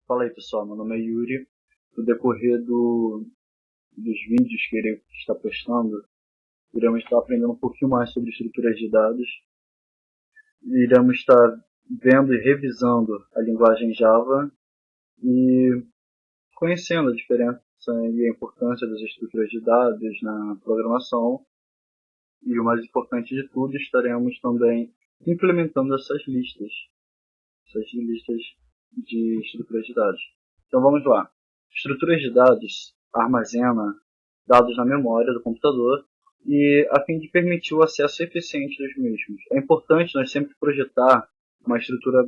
Fala aí pessoal, meu nome é Yuri. No decorrer dos vídeos que irei estar postando, iremos estar aprendendo um pouquinho mais sobre estruturas de dados. Iremos estar vendo e revisando a linguagem Java e conhecendo a diferença e a importância das estruturas de dados na programação. E o mais importante de tudo, estaremos também implementando essas listas de estruturas de dados. Então vamos lá. Estruturas de dados armazena dados na memória do computador e a fim de permitir o acesso eficiente dos mesmos. É importante nós sempre projetar uma estrutura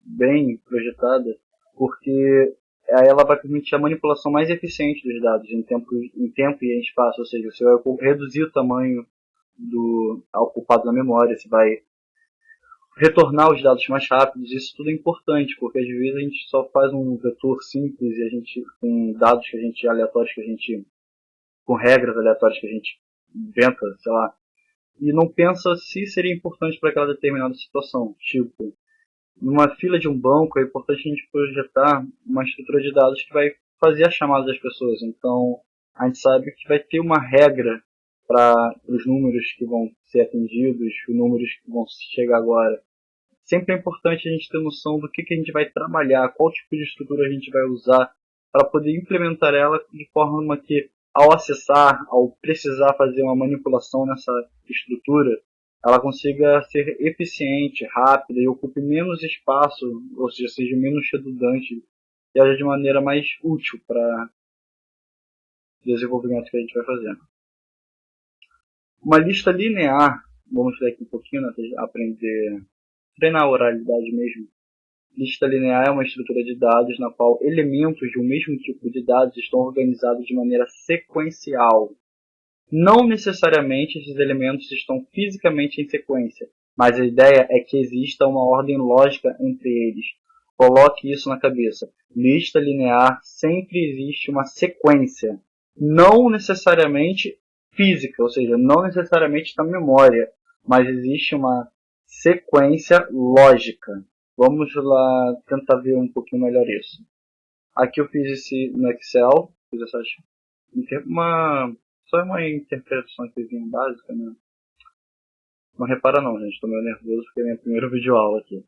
bem projetada, porque ela vai permitir a manipulação mais eficiente dos dados em tempo e em espaço, ou seja, você vai reduzir o tamanho ocupado na memória, você vai retornar os dados mais rápidos. Isso tudo é importante, porque às vezes a gente só faz um vetor simples e a gente, com dados que a gente aleatórios que a gente, com regras aleatórias que a gente inventa, sei lá, e não pensa se seria importante para aquela determinada situação. Tipo, numa fila de um banco é importante a gente projetar uma estrutura de dados que vai fazer a chamada das pessoas. Então, a gente sabe que vai ter uma regra para os números que vão ser atendidos, os números que vão chegar agora. Sempre é importante a gente ter noção do que a gente vai trabalhar, qual tipo de estrutura a gente vai usar, para poder implementar ela de forma que, ao acessar, ao precisar fazer uma manipulação nessa estrutura, ela consiga ser eficiente, rápida e ocupe menos espaço, ou seja menos redundante, e haja de maneira mais útil para o desenvolvimento que a gente vai fazer. Uma lista linear, vamos ver aqui um pouquinho, né, aprender, treinar a oralidade mesmo. Lista linear é uma estrutura de dados na qual elementos de um mesmo tipo de dados estão organizados de maneira sequencial. Não necessariamente esses elementos estão fisicamente em sequência, mas a ideia é que exista uma ordem lógica entre eles. Coloque isso na cabeça. Lista linear sempre existe uma sequência, não necessariamente física, ou seja, não necessariamente na memória, mas existe uma sequência lógica. Vamos lá tentar ver um pouquinho melhor isso. Aqui eu fiz esse no Excel, fiz só uma interpretação aqui básica, né? Não repara não, gente, estou meio nervoso porque é minha primeira videoaula aqui.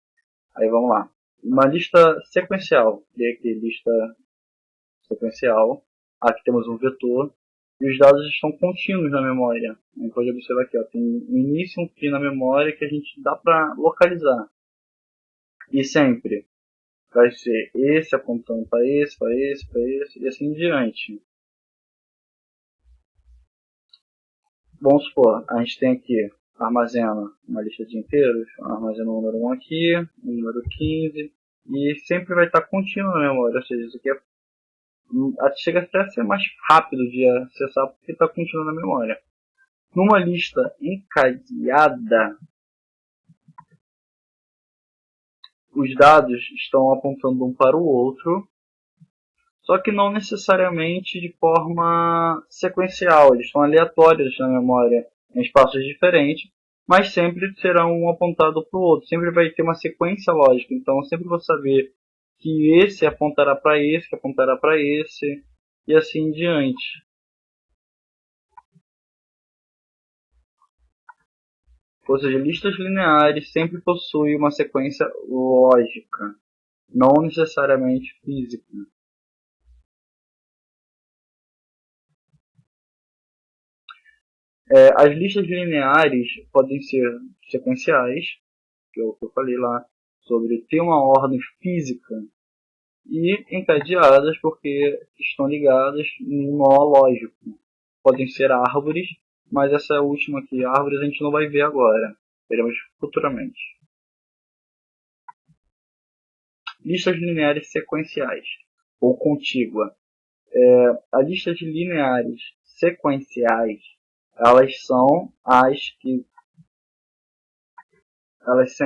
Aí vamos lá. Uma lista sequencial. Dei aqui lista sequencial. Aqui temos um vetor. E os dados estão contínuos na memória. A gente pode observar aqui, ó, tem um início e um fim na memória que a gente dá para localizar. E sempre vai ser esse apontando para esse, para esse, para esse, e assim em diante. Vamos supor, a gente tem aqui, armazena uma lista de inteiros, armazena o número 1 aqui, o número 15, e sempre vai estar contínuo na memória, ou seja, isso aqui chega até a ser mais rápido de acessar porque está contínuo na memória. Numa lista encadeada, os dados estão apontando um para o outro, só que não necessariamente de forma sequencial, eles estão aleatórios na memória em espaços diferentes, mas sempre serão um apontado para o outro, sempre vai ter uma sequência lógica, então eu sempre vou saber que esse apontará para esse, que apontará para esse, e assim em diante. Ou seja, listas lineares sempre possuem uma sequência lógica, não necessariamente física. As listas lineares podem ser sequenciais, que é o que eu falei lá, sobre ter uma ordem física, e encadeadas porque estão ligadas em um nó lógico. Podem ser árvores, mas essa última aqui, árvores, a gente não vai ver agora, veremos futuramente. Listas lineares sequenciais ou contígua. As listas lineares sequenciais, elas são as que elas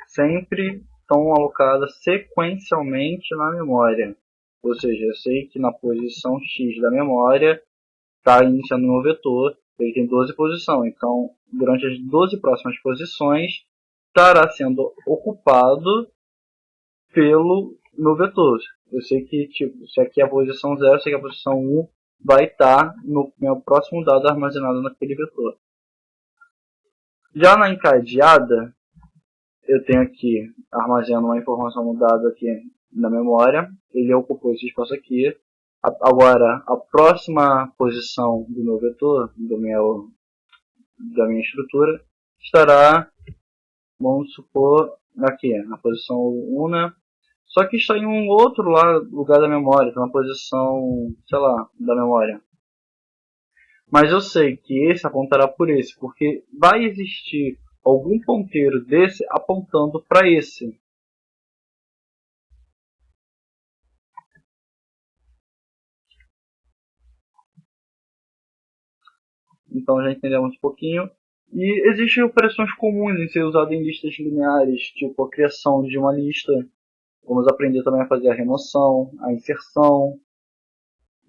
sempre estão alocadas sequencialmente na memória. Ou seja, eu sei que na posição X da memória está iniciando meu vetor, ele tem 12 posições. Então, durante as 12 próximas posições, estará sendo ocupado pelo meu vetor. Eu sei que, tipo, se aqui é a posição 0, eu sei que a posição 1 vai estar no meu próximo dado armazenado naquele vetor. Já na encadeada, eu tenho aqui, armazeno uma informação no dado aqui na memória, ele ocupou esse espaço aqui. Agora, a próxima posição do meu vetor, da minha estrutura, estará, vamos supor, aqui, na posição 1, né? Só que está em um outro lugar da memória, está na posição, sei lá, da memória. Mas eu sei que esse apontará por esse, porque vai existir algum ponteiro desse apontando para esse. Então já entendemos um pouquinho. E existem operações comuns em ser usado em listas lineares, tipo a criação de uma lista. Vamos aprender também a fazer a remoção, a inserção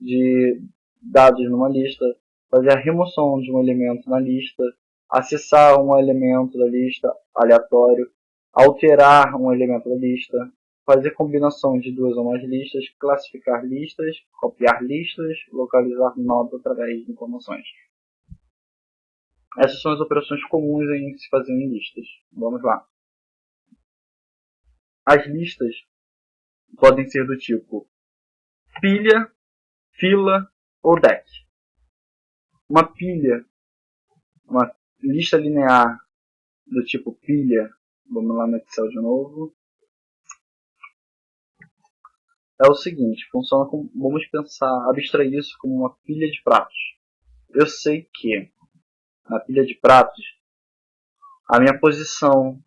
de dados numa lista, fazer a remoção de um elemento na lista, acessar um elemento da lista aleatório, alterar um elemento da lista, fazer combinação de duas ou mais listas, classificar listas, copiar listas, localizar nodos através de informações. Essas são as operações comuns em se fazer em listas. Vamos lá. As listas podem ser do tipo pilha, fila ou deck. Uma pilha, uma lista linear do tipo pilha, vamos lá no Excel de novo, é o seguinte, funciona como, vamos pensar, abstrair isso como uma pilha de pratos. Eu sei que na pilha de pratos, a minha posição,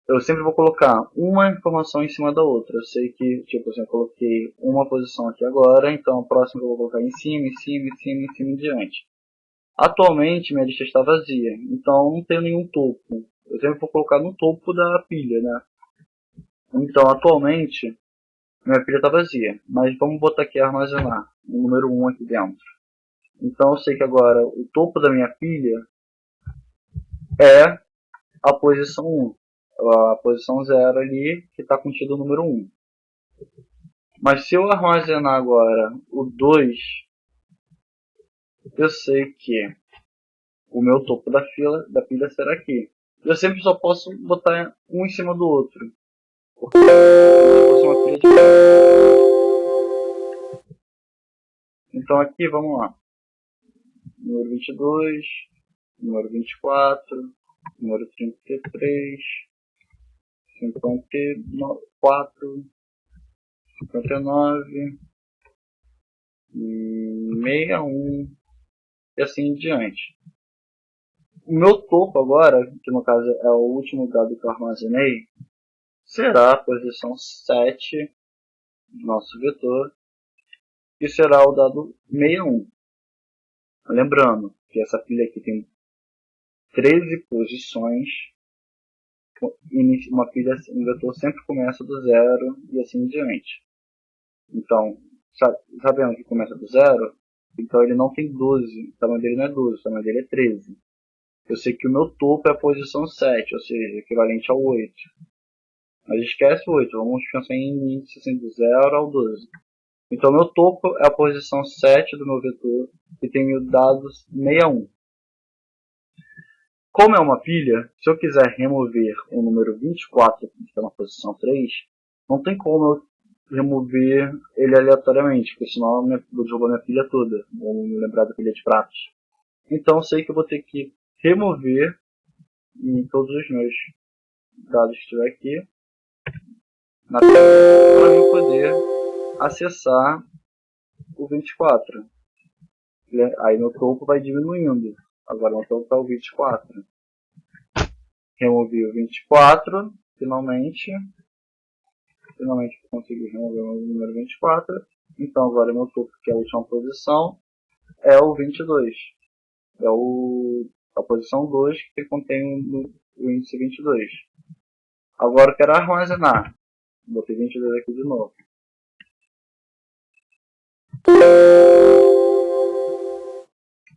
eu sempre vou colocar uma informação em cima da outra. Eu sei que, tipo assim, eu coloquei uma posição aqui agora, então a próxima eu vou colocar em cima, em cima, em cima, em cima e diante. Atualmente minha lista está vazia, então não tenho nenhum topo. Eu sempre vou colocar no topo da pilha, né? Então atualmente minha pilha está vazia, mas vamos botar aqui armazenar o número 1 aqui dentro. Então eu sei que agora o topo da minha pilha é a posição 1, a posição 0 ali que está contido o número 1. Mas se eu armazenar agora o 2, eu sei que o meu topo da pilha será aqui. Eu sempre só posso botar um em cima do outro, porque se fosse uma pilha de... Então aqui vamos lá, número 22, número 24, número 33, 54, 59, 61 e assim em diante. O meu topo agora, que no caso é o último dado que eu armazenei, será a posição 7 do nosso vetor, que será o dado 61. Lembrando que essa pilha aqui tem 13 posições, um vetor sempre começa do zero e assim em diante. Então, sabendo que começa do zero, então ele não tem 12, o tamanho dele não é 12, o tamanho dele é 13. Eu sei que o meu topo é a posição 7, ou seja, equivalente ao 8. Mas esquece o 8, vamos pensar em índice assim, do 0 ao 12. Então meu topo é a posição 7 do meu vetor, que tem o dados 61. Como é uma pilha, se eu quiser remover o número 24, que está na posição 3, não tem como eu remover ele aleatoriamente, porque senão eu vou jogar minha pilha toda. Vou me lembrar da pilha de pratos. Então eu sei que eu vou ter que remover em todos os meus dados que estiver aqui na pilha para eu poder acessar o 24. Aí meu topo vai diminuindo. Agora meu topo é o 24. Removi o 24, finalmente. Finalmente consegui remover o número 24. Então agora meu topo, que é a última posição, é o 22. É a posição 2 que contém o índice 22. Agora eu quero armazenar. Botei 22 aqui de novo.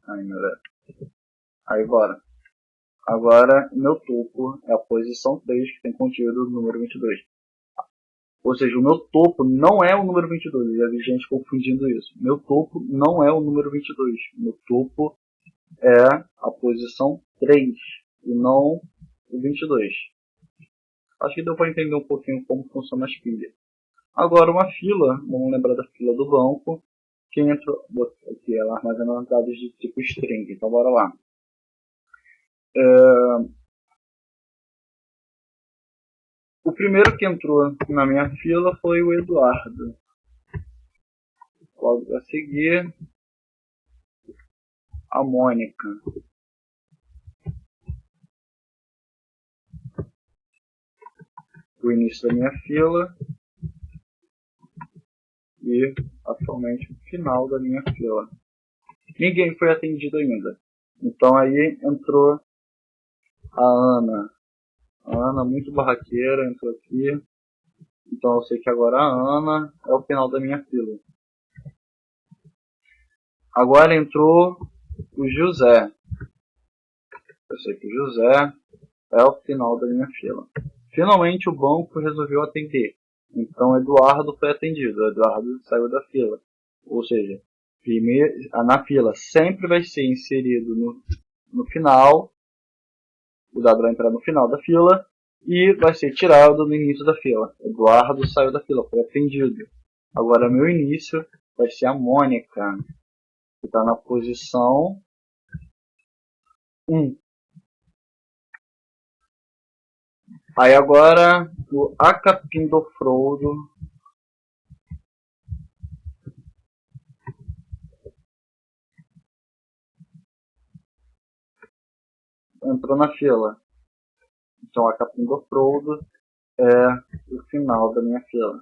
Ai meu Deus. Aí bora. Agora meu topo é a posição 3 que tem contido o número 22. Ou seja, o meu topo não é o número 22. Eu já vi gente confundindo isso. Meu topo não é o número 22. Meu topo é a posição 3 e não o 22. Acho que deu para entender um pouquinho como funciona as pilhas. Agora uma fila, vamos lembrar da fila do banco, que entrou, aqui ela armazena dados de tipo string, então bora lá. O primeiro que entrou na minha fila foi o Eduardo. Logo a seguir, a Mônica. O início da minha fila e atualmente o final da minha fila. Ninguém foi atendido ainda. Então aí entrou a Ana. A Ana, muito barraqueira, entrou aqui. Então eu sei que agora a Ana é o final da minha fila. Agora entrou o José. Eu sei que o José é o final da minha fila. Finalmente o banco resolveu atender. Então Eduardo foi atendido. Eduardo saiu da fila. Ou seja, primeiro, na fila sempre vai ser inserido no final. O dado vai entrar no final da fila e vai ser tirado no início da fila. Eduardo saiu da fila, foi atendido. Agora meu início vai ser a Mônica, que está na posição 1. Aí agora o Acapim do Frodo entrou na fila. Então a Acapim do Frodo é o final da minha fila.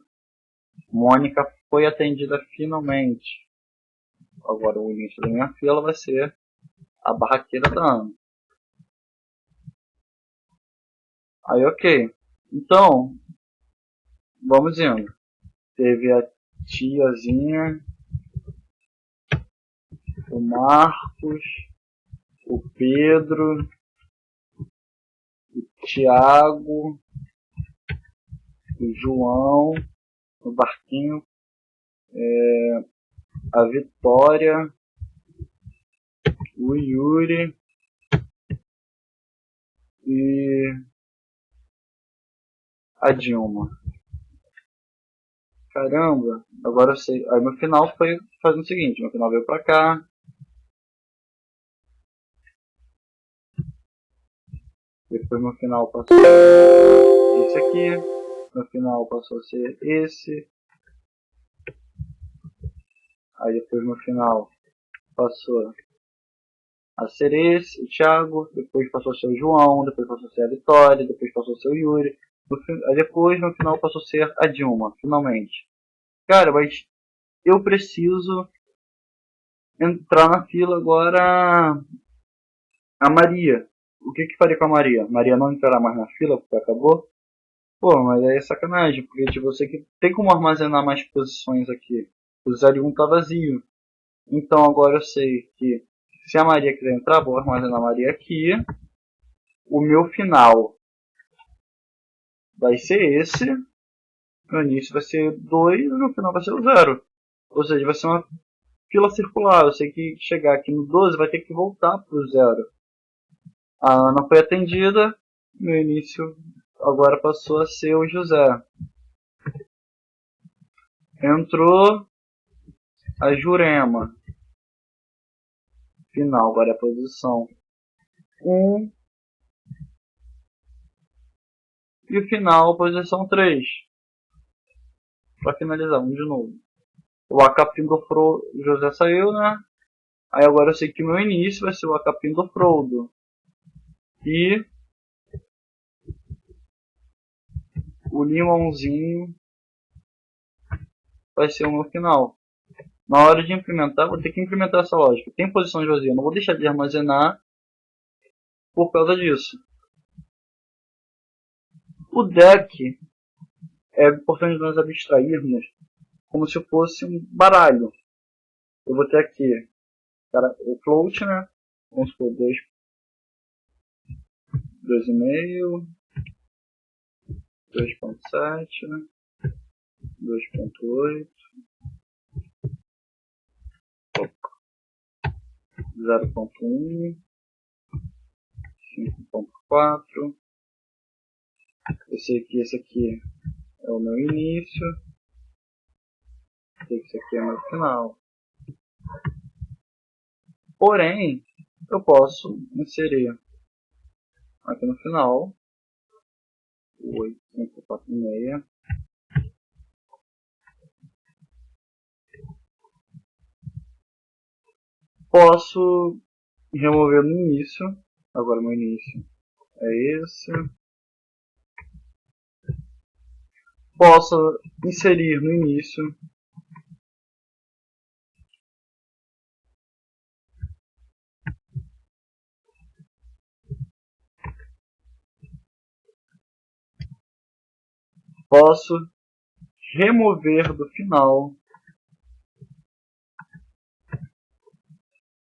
Mônica foi atendida finalmente. Agora o início da minha fila vai ser a barraqueira da Ana. Aí ok. Então, vamos indo. Teve a tiazinha, o Marcos, o Pedro, o Thiago, o João, o Barquinho, a Vitória, o Yuri e a Dilma. Caramba, agora eu sei. Aí meu final foi fazendo o seguinte, meu final veio pra cá. Depois meu final passou a ser esse aqui. Meu final passou a ser esse. Aí depois meu final passou a ser esse, o Thiago. Depois passou a ser o João. Depois passou a ser a Vitória. Depois passou a ser o Yuri. Aí depois no final passou a ser a Dilma, finalmente. Cara, mas eu preciso entrar na fila agora a Maria. O que faria com a Maria? Maria não entrará mais na fila porque acabou? Pô, mas aí é sacanagem, porque tipo, você que tem como armazenar mais posições aqui. O 01 tá vazio. Então agora eu sei que se a Maria quiser entrar, vou armazenar a Maria aqui. O meu final vai ser esse. No início vai ser 2 e no final vai ser o 0. Ou seja, vai ser uma fila circular. Eu sei que chegar aqui no 12 vai ter que voltar pro 0. A Ana foi atendida. Meu início agora passou a ser o José. Entrou a Jurema. Final, agora é a posição 1. E o final, posição 3. Para finalizar, um de novo. O Acapim do Frodo, José saiu, né? Aí agora eu sei que o meu início vai ser o Acapim do Frodo. E o Limãozinho vai ser o meu final. Na hora de implementar, vou ter que implementar essa lógica. Tem posição vazia, não vou deixar de armazenar por causa disso. O deck é importante nós abstrairmos como se fosse um baralho. Eu vou ter aqui o float, né? Vamos supor 2,5, 2,7, né? 2.8, 0.1, 5.4. Esse aqui é o meu início. Esse aqui é o meu final. Porém, eu posso inserir aqui no final 8, 5, 4, 6. Posso remover no início. Agora meu início é esse. Posso inserir no início. Posso remover do final.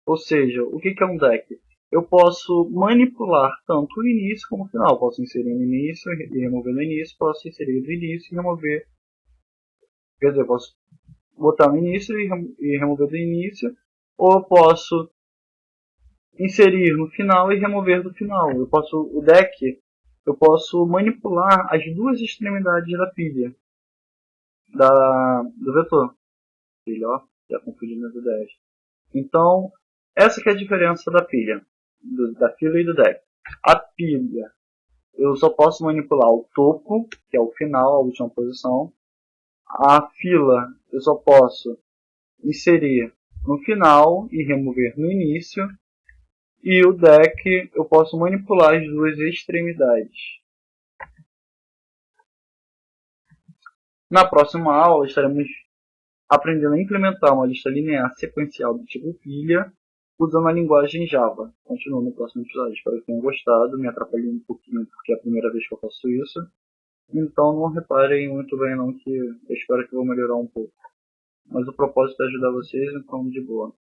Ou seja, o que é um deck? Eu posso manipular tanto o início como o final. Posso inserir no início e remover no início. Posso inserir no início e remover. Quer dizer, posso botar no início e remover do início. Ou eu posso inserir no final e remover do final. O deck, eu posso manipular as duas extremidades da pilha. Do vetor. Pilha, ó. Já confundindo as ideias. Então, essa que é a diferença da pilha. Da fila e do deck. A pilha, eu só posso manipular o topo, que é o final, a última posição. A fila, eu só posso inserir no final e remover no início. E o deck, eu posso manipular as duas extremidades. Na próxima aula, estaremos aprendendo a implementar uma lista linear sequencial do tipo pilha, usando a linguagem Java. Continuo no próximo episódio. Espero que tenham gostado. Me atrapalhei um pouquinho porque é a primeira vez que eu faço isso. Então não reparem muito bem não, que eu espero que eu vou melhorar um pouco. Mas o propósito é ajudar vocês, então de boa.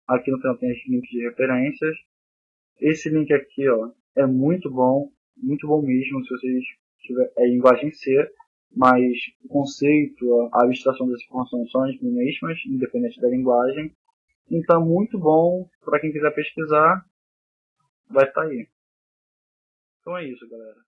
Aqui no final tem os links de referências. Esse link aqui, ó, é muito bom mesmo, se vocês tiverem linguagem C, mas o conceito, a abstração das informações são as mesmas, independente da linguagem. Então muito bom para quem quiser pesquisar, vai estar aí. Então é isso, galera.